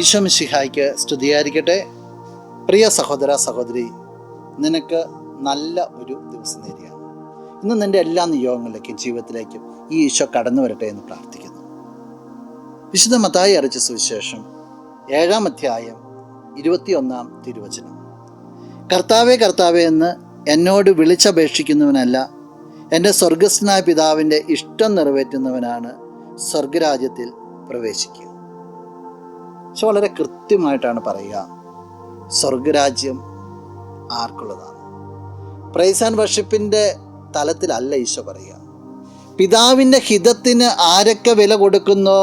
ഈശോ മിശിഹായ്ക്ക് സ്തുതിയായിരിക്കട്ടെ. പ്രിയ സഹോദര സഹോദരി, നിനക്ക് നല്ല ഒരു ദിവസം നേരുകയാണ്. ഇന്ന് നിൻ്റെ എല്ലാ നിയോഗങ്ങളിലേക്കും ജീവിതത്തിലേക്കും ഈ ഈശോ കടന്നു വരട്ടെ എന്ന് പ്രാർത്ഥിക്കുന്നു. വിശുദ്ധ മത്തായി അറിയിച്ച സുവിശേഷം 7-ാം അധ്യായം 21-ാം തിരുവചനം. കർത്താവേ കർത്താവേ എന്ന് എന്നോട് വിളിച്ചപേക്ഷിക്കുന്നവനല്ല, എൻ്റെ സ്വർഗസ്ഥനായ പിതാവിൻ്റെ ഇഷ്ടം നിറവേറ്റുന്നവനാണ് സ്വർഗരാജ്യത്തിൽ പ്രവേശിക്കുക. ഈശോ വളരെ കൃത്യമായിട്ടാണ് പറയുക, സ്വർഗരാജ്യം ആർക്കുള്ളതാണ്. പ്രൈസ് ആൻഡ് വർഷിപ്പിൻ്റെ തലത്തിലല്ല ഈശോ പറയുക. പിതാവിൻ്റെ ഹിതത്തിന് ആരൊക്കെ വില കൊടുക്കുന്നോ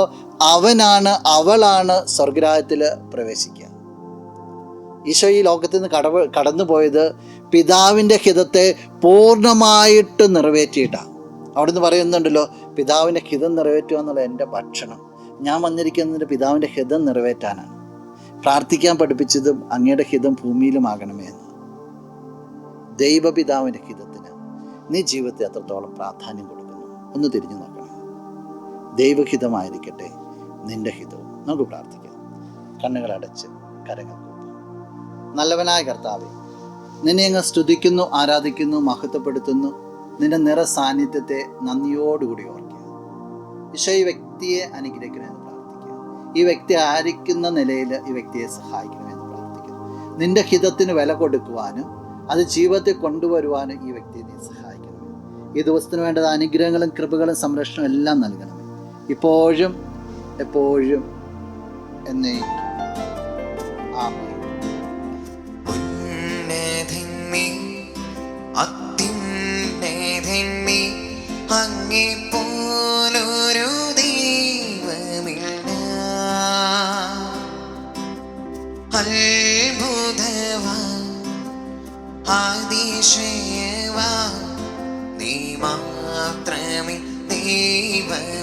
അവനാണ്, അവളാണ് സ്വർഗരാജ്യത്തിൽ പ്രവേശിക്കുക. ഈശോ ഈ ലോകത്തിൽ നിന്ന് കടന്നുപോയത് പിതാവിൻ്റെ ഹിതത്തെ പൂർണ്ണമായിട്ട് നിറവേറ്റിയിട്ടാണ്. അവിടുന്ന് പറയുന്നുണ്ടല്ലോ, പിതാവിൻ്റെ ഹിതം നിറവേറ്റുക എന്നുള്ള എൻ്റെ ഭക്ഷണം. ഞാൻ വന്നിരിക്കുന്നത് പിതാവിൻ്റെ ഹിതം നിറവേറ്റാനാണ്. പ്രാർത്ഥിക്കാൻ പഠിപ്പിച്ചതും അങ്ങയുടെ ഹിതം ഭൂമിയിലുമാകണമേ എന്ന്. ദൈവപിതാവിൻ്റെ ഹിതത്തിന് നീ ജീവിതത്തിൽ എത്രത്തോളം പ്രാധാന്യം കൊടുക്കുന്നു ഒന്ന് തിരിഞ്ഞു നോക്കണം. ദൈവഹിതമായിരിക്കട്ടെ നിന്റെ ഹിതവും. നമുക്ക് പ്രാർത്ഥിക്കാം. കണ്ണുകളടച്ച് കരങ്ങൾ കൂപ്പി. നല്ലവനായ കർത്താവേ, നിന്നെ അങ്ങ് സ്തുതിക്കുന്നു, ആരാധിക്കുന്നു, മഹത്വപ്പെടുത്തുന്നു. നിന്റെ നിറ സാന്നിധ്യത്തെ നന്ദിയോടുകൂടി ഓർക്കുക. ഈശോ ഈ വ്യക്തിയെ അനുഗ്രഹിക്കണമെന്ന് പ്രാർത്ഥിക്കുക. ഈ വ്യക്തി ആയിരിക്കുന്ന നിലയിൽ ഈ വ്യക്തിയെ സഹായിക്കണമെന്ന് പ്രാർത്ഥിക്കുന്നു. നിന്റെ ഹിതത്തിന് വില കൊടുക്കുവാനും അത് ജീവിതത്തിൽ കൊണ്ടുവരുവാനും ഈ വ്യക്തിയെ നീ സഹായിക്കണമേ. ഈ ദിവസത്തിന് വേണ്ടത് അനുഗ്രഹങ്ങളും കൃപകളും സംരക്ഷണവും എല്ലാം നൽകണമേ, ഇപ്പോഴും എപ്പോഴും എന്നേക്കും. ആമേൻ. അങ്ങേപ്പോലൊരു ദൈവമില്ല, അത്ഭുതവാൻ അതിശയവാൻ നീ മാത്രമേ ദൈവം.